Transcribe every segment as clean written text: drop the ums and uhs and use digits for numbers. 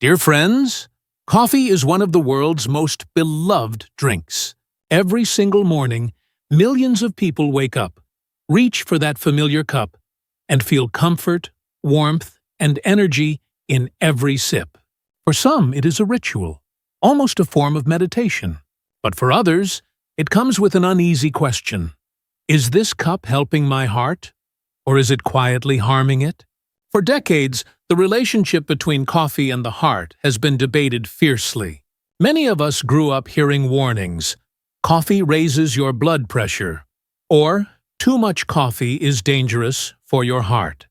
Dear friends, coffee is one of the world's most beloved drinks. Every single morning, millions of people wake up, reach for that familiar cup, and feel comfort, warmth, and energy in every sip. For some, it is a ritual, almost a form of meditation. But for others, it comes with an uneasy question. Is this cup helping my heart, or is it quietly harming it? For decades, the relationship between coffee and the heart has been debated fiercely. Many of us grew up hearing warnings. Coffee raises your blood pressure, or too much coffee is dangerous for your heart.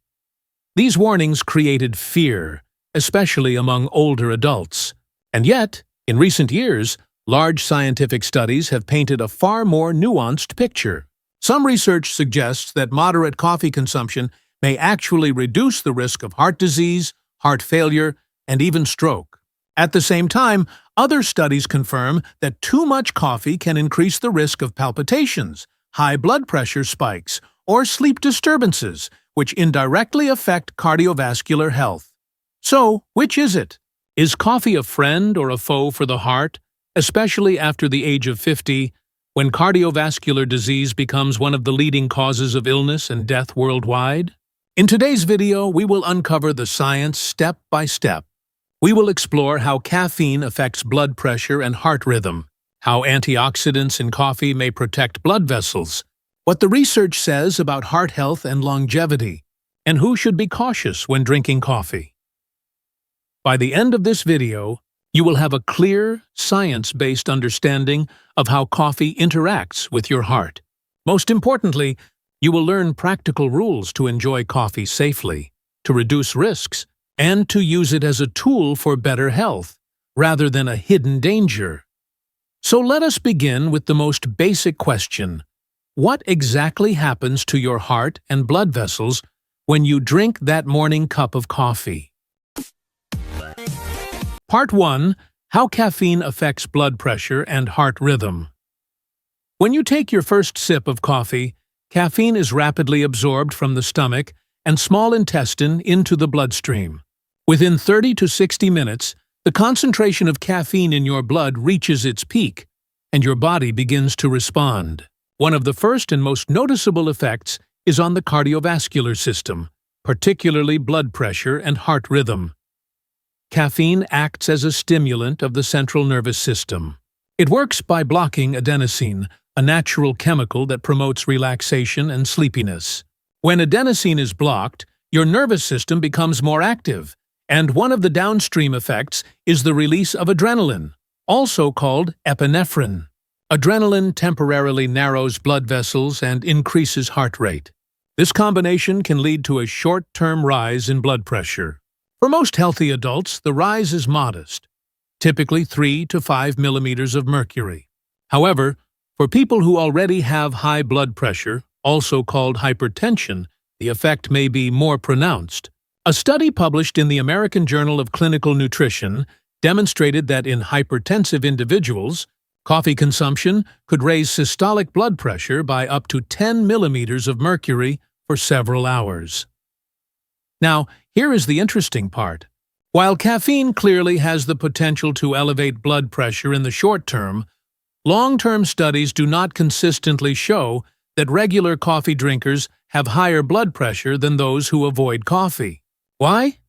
These warnings created fear, especially among older adults. And yet, in recent years, large scientific studies have painted a far more nuanced picture. Some research suggests that moderate coffee consumption may actually reduce the risk of heart disease, heart failure, and even stroke. At the same time, other studies confirm that too much coffee can increase the risk of palpitations, high blood pressure spikes, or sleep disturbances, which indirectly affect cardiovascular health. So, which is it? Is coffee a friend or a foe for the heart, especially after the age of 50, when cardiovascular disease becomes one of the leading causes of illness and death worldwide? In today's video, we will uncover the science step by step. We will explore how caffeine affects blood pressure and heart rhythm, how antioxidants in coffee may protect blood vessels, what the research says about heart health and longevity, and who should be cautious when drinking coffee. By the end of this video, you will have a clear, science-based understanding of how coffee interacts with your heart. Most importantly, you will learn practical rules to enjoy coffee safely, to reduce risks, and to use it as a tool for better health, rather than a hidden danger. So let us begin with the most basic question. What exactly happens to your heart and blood vessels when you drink that morning cup of coffee? Part 1. How caffeine affects blood pressure and heart rhythm. When you take your first sip of coffee, caffeine is rapidly absorbed from the stomach and small intestine into the bloodstream. Within 30 to 60 minutes, the concentration of caffeine in your blood reaches its peak, and your body begins to respond. One of the first and most noticeable effects is on the cardiovascular system, particularly blood pressure and heart rhythm. Caffeine acts as a stimulant of the central nervous system. It works by blocking adenosine, a natural chemical that promotes relaxation and sleepiness. When adenosine is blocked, your nervous system becomes more active, and one of the downstream effects is the release of adrenaline, also called epinephrine. Adrenaline temporarily narrows blood vessels and increases heart rate. This combination can lead to a short-term rise in blood pressure. For most healthy adults, the rise is modest, typically 3 to 5 millimeters of mercury. However, for people who already have high blood pressure, also called hypertension, the effect may be more pronounced. A study published in the American Journal of Clinical Nutrition demonstrated that in hypertensive individuals, coffee consumption could raise systolic blood pressure by up to 10 millimeters of mercury for several hours. Now, here is the interesting part. While caffeine clearly has the potential to elevate blood pressure in the short term, long-term studies do not consistently show that regular coffee drinkers have higher blood pressure than those who avoid coffee. Why?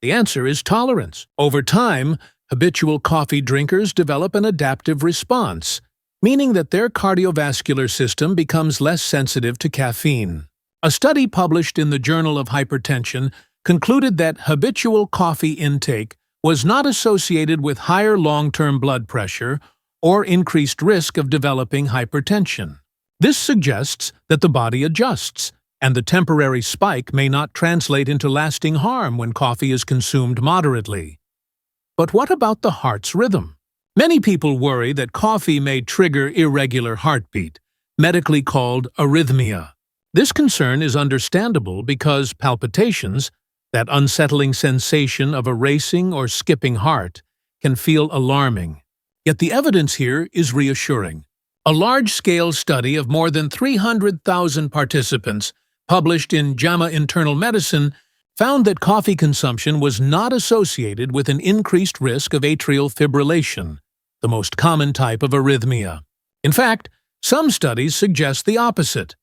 The answer is tolerance. Over time, habitual coffee drinkers develop an adaptive response, meaning that their cardiovascular system becomes less sensitive to caffeine. A study published in the Journal of Hypertension concluded that habitual coffee intake was not associated with higher long-term blood pressure or increased risk of developing hypertension. This suggests that the body adjusts, and the temporary spike may not translate into lasting harm when coffee is consumed moderately. But what about the heart's rhythm? Many people worry that coffee may trigger irregular heartbeat, medically called arrhythmia. This concern is understandable because palpitations, that unsettling sensation of a racing or skipping heart, can feel alarming. Yet the evidence here is reassuring. A large-scale study of more than 300,000 participants, published in JAMA Internal Medicine, found that coffee consumption was not associated with an increased risk of atrial fibrillation, the most common type of arrhythmia. In fact, some studies suggest the opposite,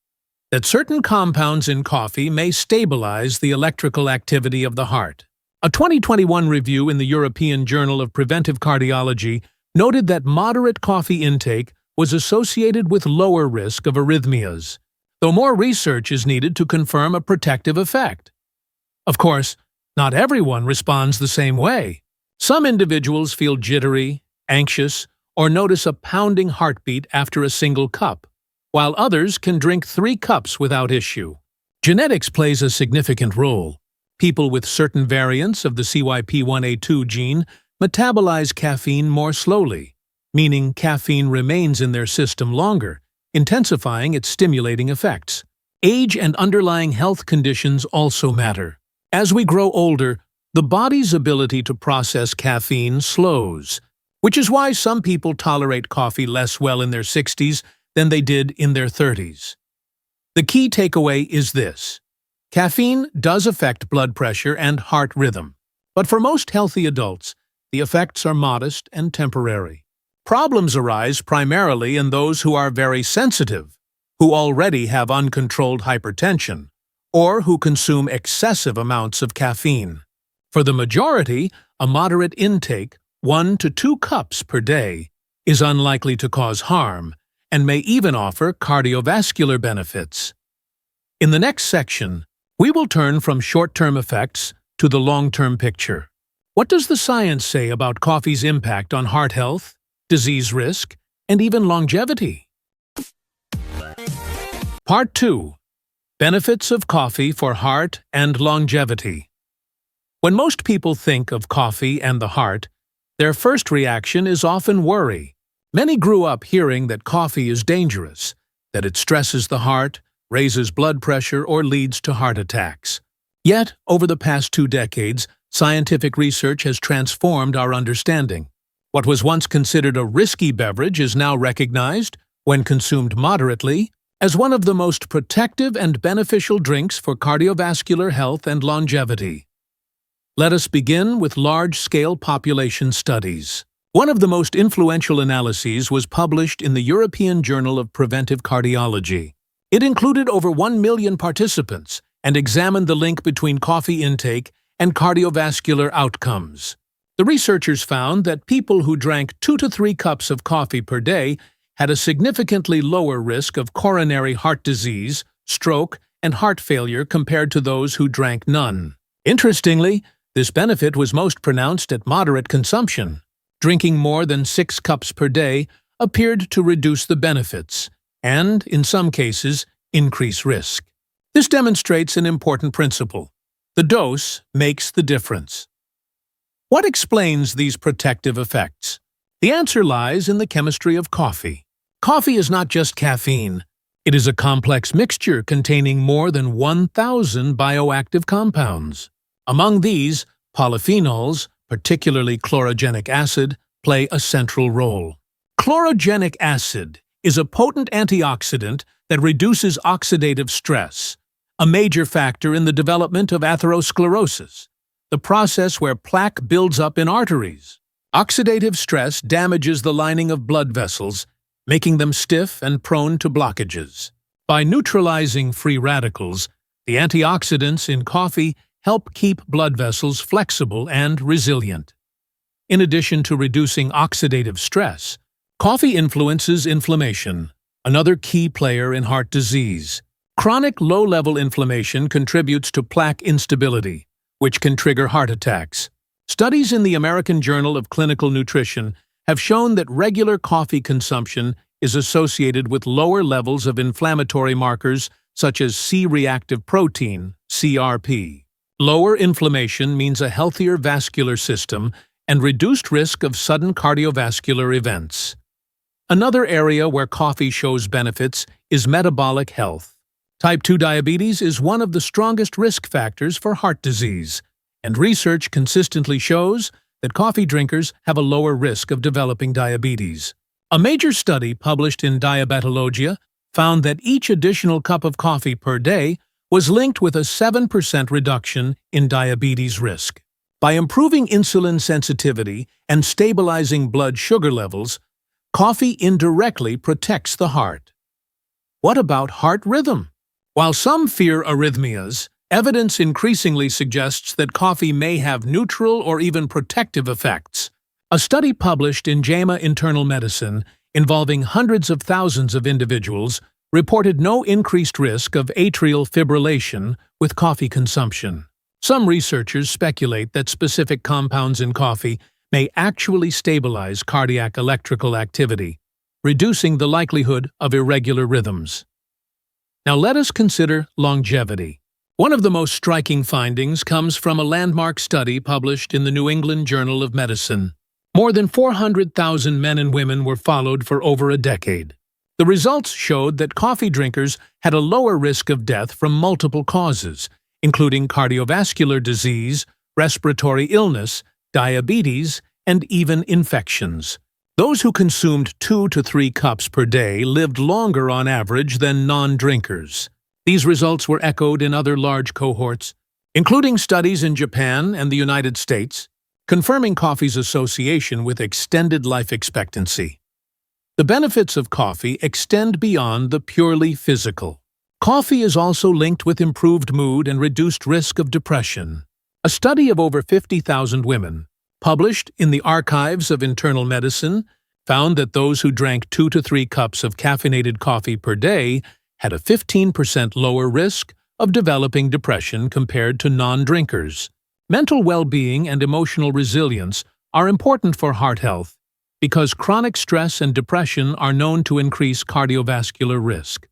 that certain compounds in coffee may stabilize the electrical activity of the heart. A 2021 review in the European Journal of Preventive Cardiology noted that moderate coffee intake was associated with lower risk of arrhythmias, though more research is needed to confirm a protective effect. Of course, not everyone responds the same way. Some individuals feel jittery, anxious, or notice a pounding heartbeat after a single cup, while others can drink 3 cups without issue. Genetics plays a significant role. People with certain variants of the CYP1A2 gene metabolize caffeine more slowly, meaning caffeine remains in their system longer, intensifying its stimulating effects. Age and underlying health conditions also matter. As we grow older, the body's ability to process caffeine slows, which is why some people tolerate coffee less well in their 60s than they did in their 30s. The key takeaway is this: caffeine does affect blood pressure and heart rhythm, but for most healthy adults, the effects are modest and temporary. Problems arise primarily in those who are very sensitive, who already have uncontrolled hypertension, or who consume excessive amounts of caffeine. For the majority, a moderate intake, 1 to 2 cups per day, is unlikely to cause harm and may even offer cardiovascular benefits. In the next section, we will turn from short-term effects to the long-term picture. What does the science say about coffee's impact on heart health, disease risk, and even longevity? Part 2. Benefits of coffee for heart and longevity. When most people think of coffee and the heart, their first reaction is often worry. Many grew up hearing that coffee is dangerous, that it stresses the heart, raises blood pressure, or leads to heart attacks. Yet, over the past 2 decades, scientific research has transformed our understanding. What was once considered a risky beverage is now recognized, when consumed moderately, as one of the most protective and beneficial drinks for cardiovascular health and longevity. Let us begin with large-scale population studies. One of the most influential analyses was published in the European Journal of Preventive Cardiology. It included over 1 million participants and examined the link between coffee intake and cardiovascular outcomes. The researchers found that people who drank 2 to 3 cups of coffee per day had a significantly lower risk of coronary heart disease, stroke, and heart failure compared to those who drank none. Interestingly, this benefit was most pronounced at moderate consumption. Drinking more than 6 cups per day appeared to reduce the benefits and, in some cases, increase risk. This demonstrates an important principle: the dose makes the difference. What explains these protective effects? The answer lies in the chemistry of coffee. Coffee is not just caffeine. It is a complex mixture containing more than 1,000 bioactive compounds. Among these, polyphenols, particularly chlorogenic acid, play a central role. Chlorogenic acid is a potent antioxidant that reduces oxidative stress, a major factor in the development of atherosclerosis, the process where plaque builds up in arteries. Oxidative stress damages the lining of blood vessels, making them stiff and prone to blockages. By neutralizing free radicals, the antioxidants in coffee help keep blood vessels flexible and resilient. In addition to reducing oxidative stress, coffee influences inflammation, another key player in heart disease. Chronic low-level inflammation contributes to plaque instability, which can trigger heart attacks. Studies in the American Journal of Clinical Nutrition have shown that regular coffee consumption is associated with lower levels of inflammatory markers such as C-reactive protein, CRP. Lower inflammation means a healthier vascular system and reduced risk of sudden cardiovascular events. Another area where coffee shows benefits is metabolic health. Type 2 diabetes is one of the strongest risk factors for heart disease, and research consistently shows that coffee drinkers have a lower risk of developing diabetes. A major study published in Diabetologia found that each additional cup of coffee per day was linked with a 7% reduction in diabetes risk. By improving insulin sensitivity and stabilizing blood sugar levels, coffee indirectly protects the heart. What about heart rhythm? While some fear arrhythmias, evidence increasingly suggests that coffee may have neutral or even protective effects. A study published in JAMA Internal Medicine involving hundreds of thousands of individuals reported no increased risk of atrial fibrillation with coffee consumption. Some researchers speculate that specific compounds in coffee may actually stabilize cardiac electrical activity, reducing the likelihood of irregular rhythms. Now let us consider longevity. One of the most striking findings comes from a landmark study published in the New England Journal of Medicine. More than 400,000 men and women were followed for over a decade. The results showed that coffee drinkers had a lower risk of death from multiple causes, including cardiovascular disease, respiratory illness, diabetes, and even infections. Those who consumed 2 to 3 cups per day lived longer on average than non-drinkers. These results were echoed in other large cohorts, including studies in Japan and the United States, confirming coffee's association with extended life expectancy. The benefits of coffee extend beyond the purely physical. Coffee is also linked with improved mood and reduced risk of depression. A study of over 50,000 women, published in the Archives of Internal Medicine, found that those who drank 2 to 3 cups of caffeinated coffee per day had a 15% lower risk of developing depression compared to non-drinkers. Mental well-being and emotional resilience are important for heart health because chronic stress and depression are known to increase cardiovascular risk.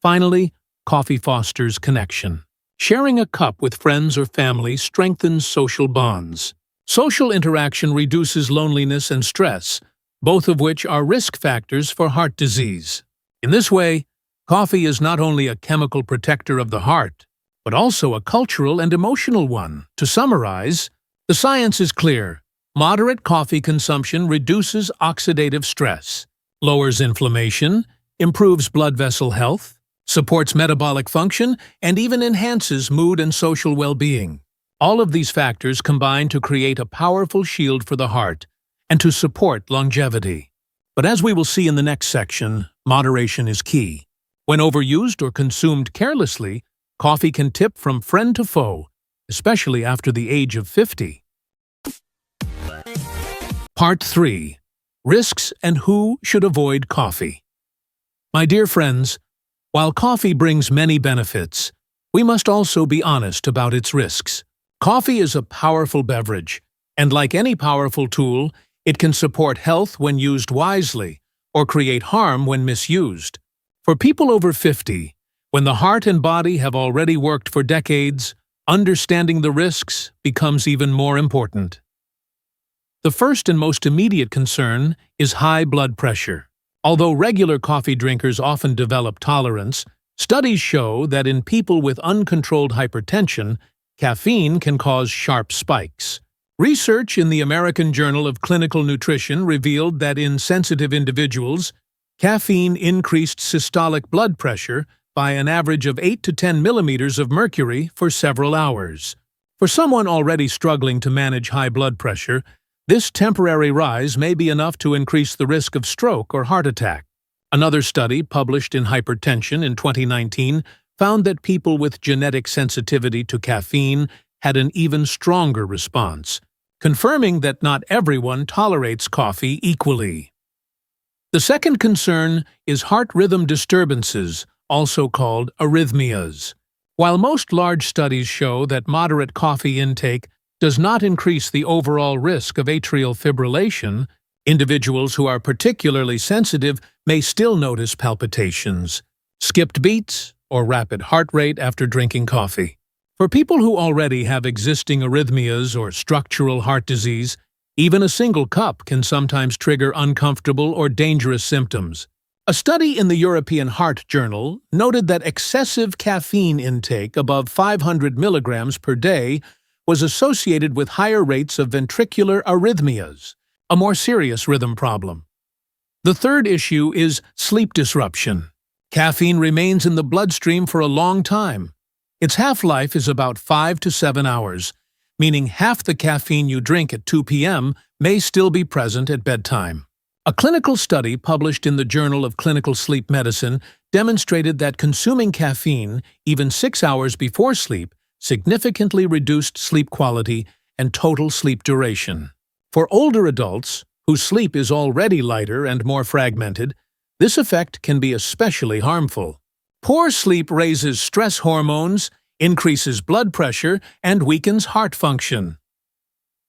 Finally, coffee fosters connection. Sharing a cup with friends or family strengthens social bonds. Social interaction reduces loneliness and stress, both of which are risk factors for heart disease. In this way, coffee is not only a chemical protector of the heart, but also a cultural and emotional one. To summarize, the science is clear. Moderate coffee consumption reduces oxidative stress, lowers inflammation, improves blood vessel health, supports metabolic function, and even enhances mood and social well-being. All of these factors combine to create a powerful shield for the heart and to support longevity. But as we will see in the next section, moderation is key. When overused or consumed carelessly, coffee can tip from friend to foe, especially after the age of 50. Part 3. Risks and who should avoid coffee. My dear friends, while coffee brings many benefits, we must also be honest about its risks. Coffee is a powerful beverage, and like any powerful tool, it can support health when used wisely or create harm when misused. For people over 50, when the heart and body have already worked for decades, understanding the risks becomes even more important. The first and most immediate concern is high blood pressure. Although regular coffee drinkers often develop tolerance, studies show that in people with uncontrolled hypertension, caffeine can cause sharp spikes. Research in the American Journal of Clinical Nutrition revealed that in sensitive individuals, caffeine increased systolic blood pressure by an average of 8 to 10 millimeters of mercury for several hours. For someone already struggling to manage high blood pressure, this temporary rise may be enough to increase the risk of stroke or heart attack. Another study published in Hypertension in 2019 found that people with genetic sensitivity to caffeine had an even stronger response, confirming that not everyone tolerates coffee equally. The second concern is heart rhythm disturbances, also called arrhythmias. While most large studies show that moderate coffee intake does not increase the overall risk of atrial fibrillation, individuals who are particularly sensitive may still notice palpitations, skipped beats, or rapid heart rate after drinking coffee. For people who already have existing arrhythmias or structural heart disease, even a single cup can sometimes trigger uncomfortable or dangerous symptoms. A study in the European Heart Journal noted that excessive caffeine intake above 500 milligrams per day was associated with higher rates of ventricular arrhythmias, a more serious rhythm problem. The third issue is sleep disruption. Caffeine remains in the bloodstream for a long time. Its half-life is about 5 to 7 hours, meaning half the caffeine you drink at 2 p.m. may still be present at bedtime. A clinical study published in the Journal of Clinical Sleep Medicine demonstrated that consuming caffeine even 6 hours before sleep significantly reduced sleep quality and total sleep duration. For older adults, whose sleep is already lighter and more fragmented, this effect can be especially harmful. Poor sleep raises stress hormones, increases blood pressure, and weakens heart function.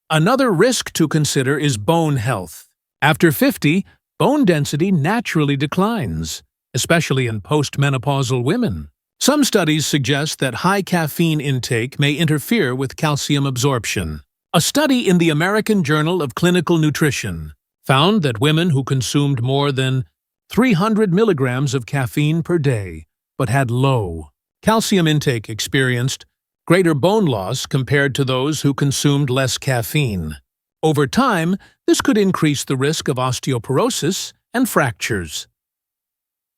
Another risk to consider is bone health. After 50, bone density naturally declines, especially in postmenopausal women. Some studies suggest that high caffeine intake may interfere with calcium absorption. A study in the American Journal of Clinical Nutrition found that women who consumed more than 300 milligrams of caffeine per day but had low calcium intake experienced greater bone loss compared to those who consumed less caffeine. Over time, this could increase the risk of osteoporosis and fractures.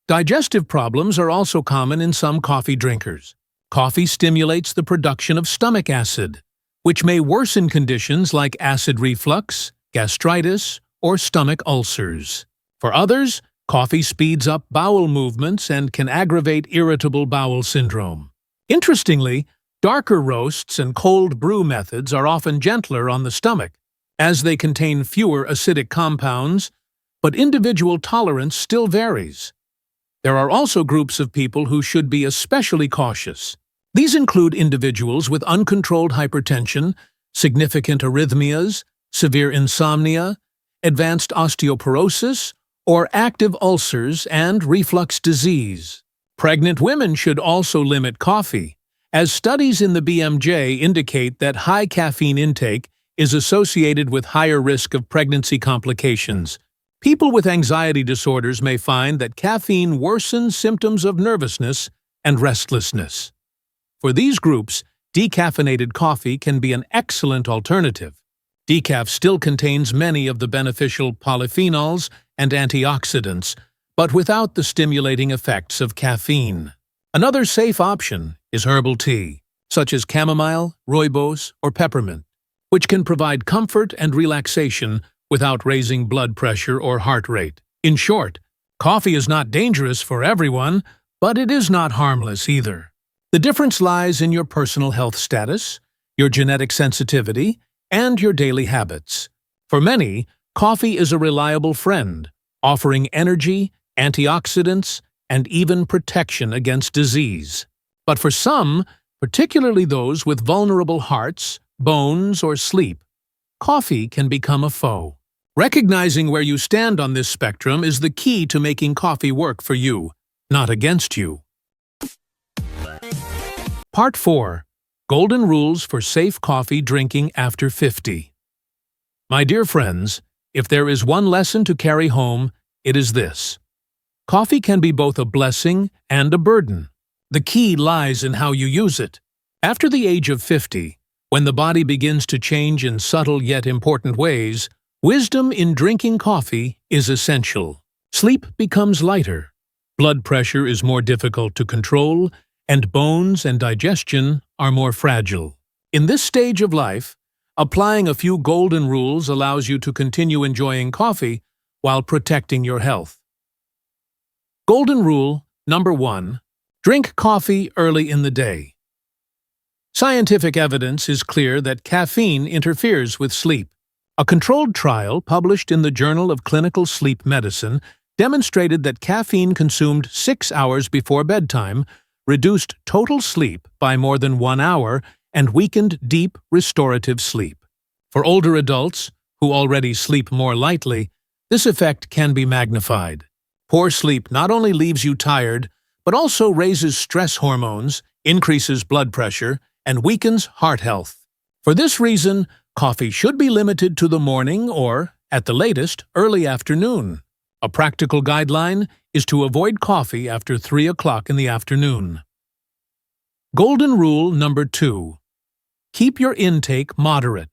Digestive problems are also common in some coffee drinkers. Coffee stimulates the production of stomach acid, which may worsen conditions like acid reflux, gastritis, or stomach ulcers. For others, coffee speeds up bowel movements and can aggravate irritable bowel syndrome. Interestingly, darker roasts and cold brew methods are often gentler on the stomach, as they contain fewer acidic compounds, but individual tolerance still varies. There are also groups of people who should be especially cautious. These include individuals with uncontrolled hypertension, significant arrhythmias, severe insomnia, advanced osteoporosis, or active ulcers and reflux disease. Pregnant women should also limit coffee, as studies in the BMJ indicate that high caffeine intake is associated with higher risk of pregnancy complications. People with anxiety disorders may find that caffeine worsens symptoms of nervousness and restlessness. For these groups, decaffeinated coffee can be an excellent alternative. Decaf still contains many of the beneficial polyphenols and antioxidants, but without the stimulating effects of caffeine. Another safe option is herbal tea, such as chamomile, rooibos, or peppermint, which can provide comfort and relaxation without raising blood pressure or heart rate. In short, coffee is not dangerous for everyone, but it is not harmless either. The difference lies in your personal health status, your genetic sensitivity, and your daily habits. For many, coffee is a reliable friend, offering energy, antioxidants, and even protection against disease. But for some, particularly those with vulnerable hearts, bones, or sleep, coffee can become a foe. Recognizing where you stand on this spectrum is the key to making coffee work for you, not against you. Part 4. Golden Rules for Safe Coffee Drinking After 50. My dear friends, if there is one lesson to carry home, it is this. Coffee can be both a blessing and a burden. The key lies in how you use it. After the age of 50, when the body begins to change in subtle yet important ways, wisdom in drinking coffee is essential. Sleep becomes lighter, blood pressure is more difficult to control, and bones and digestion are more fragile. In this stage of life, applying a few golden rules allows you to continue enjoying coffee while protecting your health. Golden Rule number 1. Drink coffee early in the day. Scientific evidence is clear that caffeine interferes with sleep. A controlled trial published in the Journal of Clinical Sleep Medicine demonstrated that caffeine consumed 6 hours before bedtime reduced total sleep by more than 1 hour and weakened deep, restorative sleep. For older adults, who already sleep more lightly, this effect can be magnified. Poor sleep not only leaves you tired, but also raises stress hormones, increases blood pressure, and weakens heart health. For this reason, coffee should be limited to the morning or, at the latest, early afternoon. A practical guideline is to avoid coffee after 3 o'clock in the afternoon. Golden Rule number 2. Keep your intake moderate.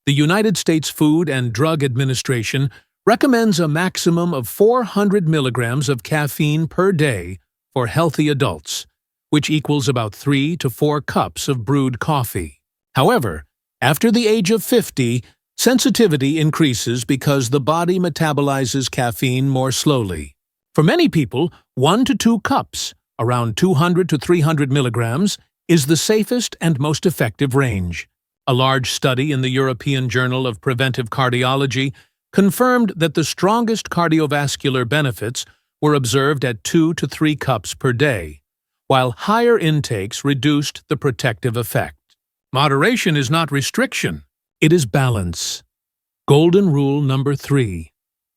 The United States Food and Drug Administration recommends a maximum of 400 milligrams of caffeine per day for healthy adults, which equals about 3 to 4 cups of brewed coffee. However, after the age of 50, sensitivity increases because the body metabolizes caffeine more slowly. For many people, 1 to 2 cups, around 200 to 300 milligrams, is the safest and most effective range. A large study in the European Journal of Preventive Cardiology confirmed that the strongest cardiovascular benefits were observed at 2 to 3 cups per day, while higher intakes reduced the protective effect. Moderation is not restriction, it is balance. Golden rule number 3.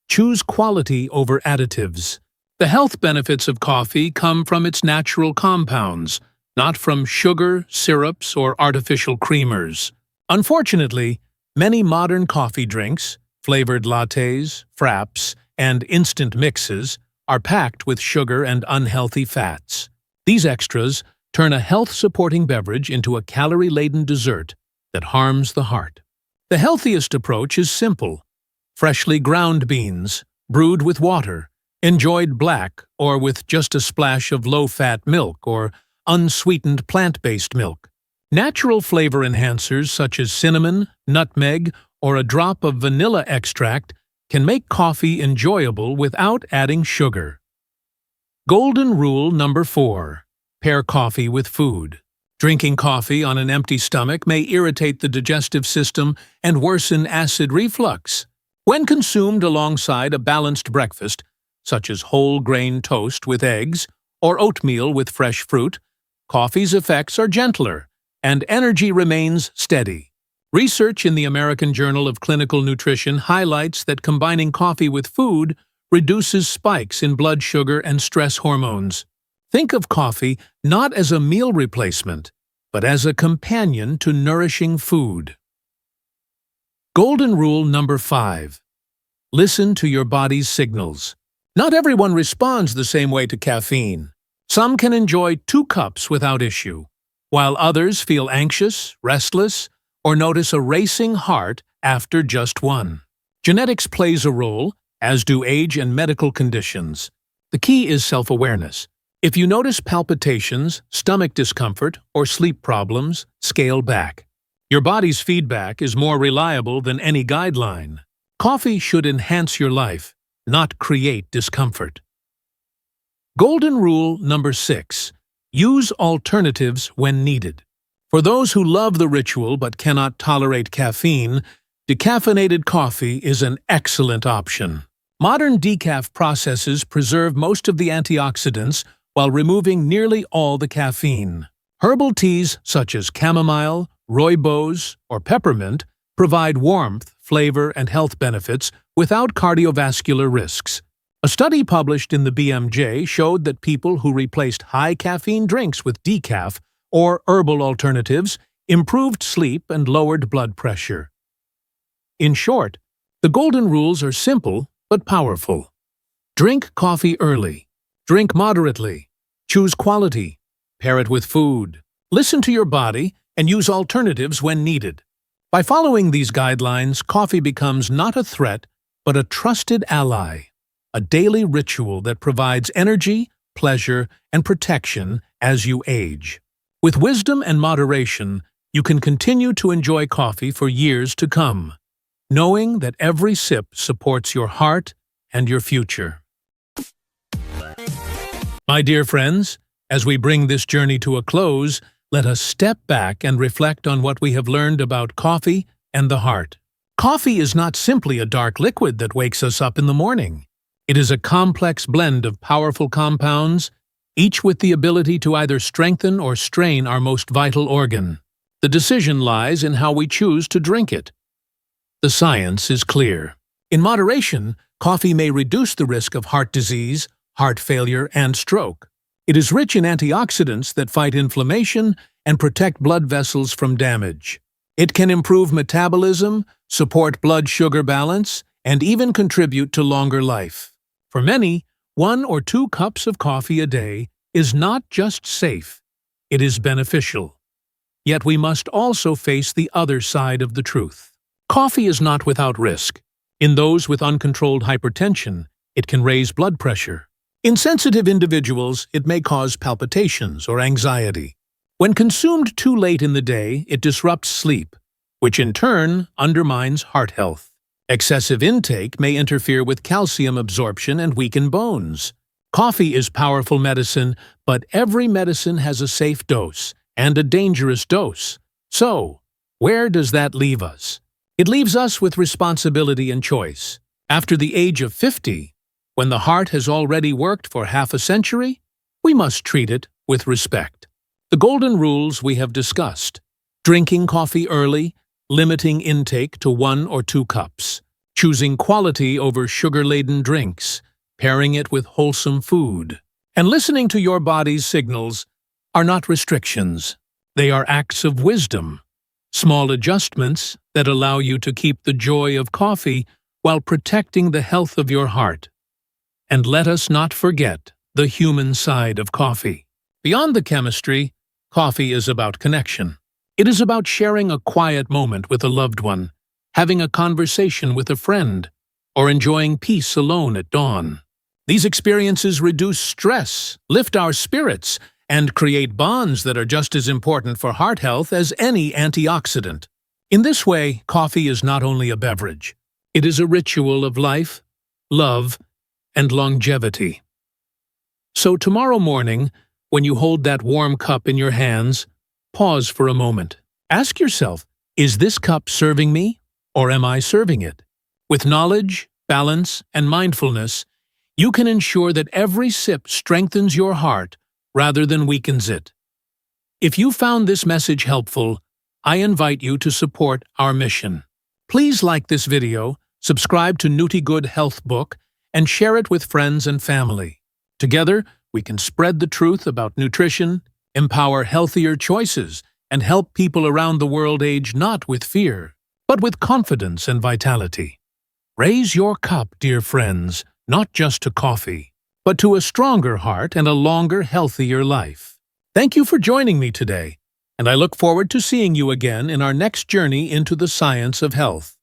Choose quality over additives. The health benefits of coffee come from its natural compounds, not from sugar, syrups, or artificial creamers. Unfortunately, many modern coffee drinks, flavored lattes, fraps, and instant mixes, are packed with sugar and unhealthy fats. These extras turn a health-supporting beverage into a calorie-laden dessert that harms the heart. The healthiest approach is simple. Freshly ground beans, brewed with water, enjoyed black or with just a splash of low-fat milk or unsweetened plant-based milk. Natural flavor enhancers such as cinnamon, nutmeg, or a drop of vanilla extract can make coffee enjoyable without adding sugar. Golden rule number 4. Pair coffee with food. Drinking coffee on an empty stomach may irritate the digestive system and worsen acid reflux. When consumed alongside a balanced breakfast, such as whole grain toast with eggs or oatmeal with fresh fruit, coffee's effects are gentler and energy remains steady. Research in the American Journal of Clinical Nutrition highlights that combining coffee with food reduces spikes in blood sugar and stress hormones. Think of coffee not as a meal replacement, but as a companion to nourishing food. Golden rule number 5. Listen to your body's signals. Not everyone responds the same way to caffeine. Some can enjoy 2 cups without issue, while others feel anxious, restless, or notice a racing heart after just 1. Genetics plays a role, as do age and medical conditions. The key is self-awareness. If you notice palpitations, stomach discomfort, or sleep problems, scale back. Your body's feedback is more reliable than any guideline. Coffee should enhance your life, not create discomfort. Golden rule number 6. Use alternatives when needed. For those who love the ritual but cannot tolerate caffeine, decaffeinated coffee is an excellent option. Modern decaf processes preserve most of the antioxidants while removing nearly all the caffeine. Herbal teas such as chamomile, rooibos, or peppermint provide warmth, flavor, and health benefits without cardiovascular risks. A study published in the BMJ showed that people who replaced high-caffeine drinks with decaf or herbal alternatives improved sleep and lowered blood pressure. In short, the golden rules are simple but powerful. Drink coffee early. Drink moderately. Choose quality. Pair it with food. Listen to your body and use alternatives when needed. By following these guidelines, coffee becomes not a threat, but a trusted ally, a daily ritual that provides energy, pleasure, and protection as you age. With wisdom and moderation, you can continue to enjoy coffee for years to come, knowing that every sip supports your heart and your future. My dear friends, as we bring this journey to a close, let us step back and reflect on what we have learned about coffee and the heart. Coffee is not simply a dark liquid that wakes us up in the morning. It is a complex blend of powerful compounds, each with the ability to either strengthen or strain our most vital organ. The decision lies in how we choose to drink it. The science is clear. In moderation, coffee may reduce the risk of heart disease, heart failure, and stroke. It is rich in antioxidants that fight inflammation and protect blood vessels from damage. It can improve metabolism, support blood sugar balance, and even contribute to longer life. For many, 1 or 2 cups of coffee a day is not just safe, it is beneficial. Yet we must also face the other side of the truth. Coffee is not without risk. In those with uncontrolled hypertension, it can raise blood pressure. In sensitive individuals, it may cause palpitations or anxiety. When consumed too late in the day, it disrupts sleep, which in turn undermines heart health. Excessive intake may interfere with calcium absorption and weaken bones. Coffee is powerful medicine, but every medicine has a safe dose and a dangerous dose. So, where does that leave us? It leaves us with responsibility and choice. After the age of 50, when the heart has already worked for half a century, we must treat it with respect. The golden rules we have discussed: drinking coffee early, limiting intake to 1 or 2 cups, choosing quality over sugar-laden drinks, pairing it with wholesome food, and listening to your body's signals are not restrictions. They are acts of wisdom, small adjustments that allow you to keep the joy of coffee while protecting the health of your heart. And let us not forget the human side of coffee. Beyond the chemistry, coffee is about connection. It is about sharing a quiet moment with a loved one, having a conversation with a friend, or enjoying peace alone at dawn. These experiences reduce stress, lift our spirits, and create bonds that are just as important for heart health as any antioxidant. In this way, coffee is not only a beverage. It is a ritual of life, love, and longevity. So tomorrow morning, when you hold that warm cup in your hands, pause for a moment. Ask yourself, is this cup serving me, or am I serving it? With knowledge, balance, and mindfulness, you can ensure that every sip strengthens your heart rather than weakens it. If you found this message helpful, I invite you to support our mission. Please like this video, subscribe to Nutigood HealthBook, and share it with friends and family. Together, we can spread the truth about nutrition, empower healthier choices, and help people around the world age not with fear, but with confidence and vitality. Raise your cup, dear friends, not just to coffee, but to a stronger heart and a longer, healthier life. Thank you for joining me today, and I look forward to seeing you again in our next journey into the science of health.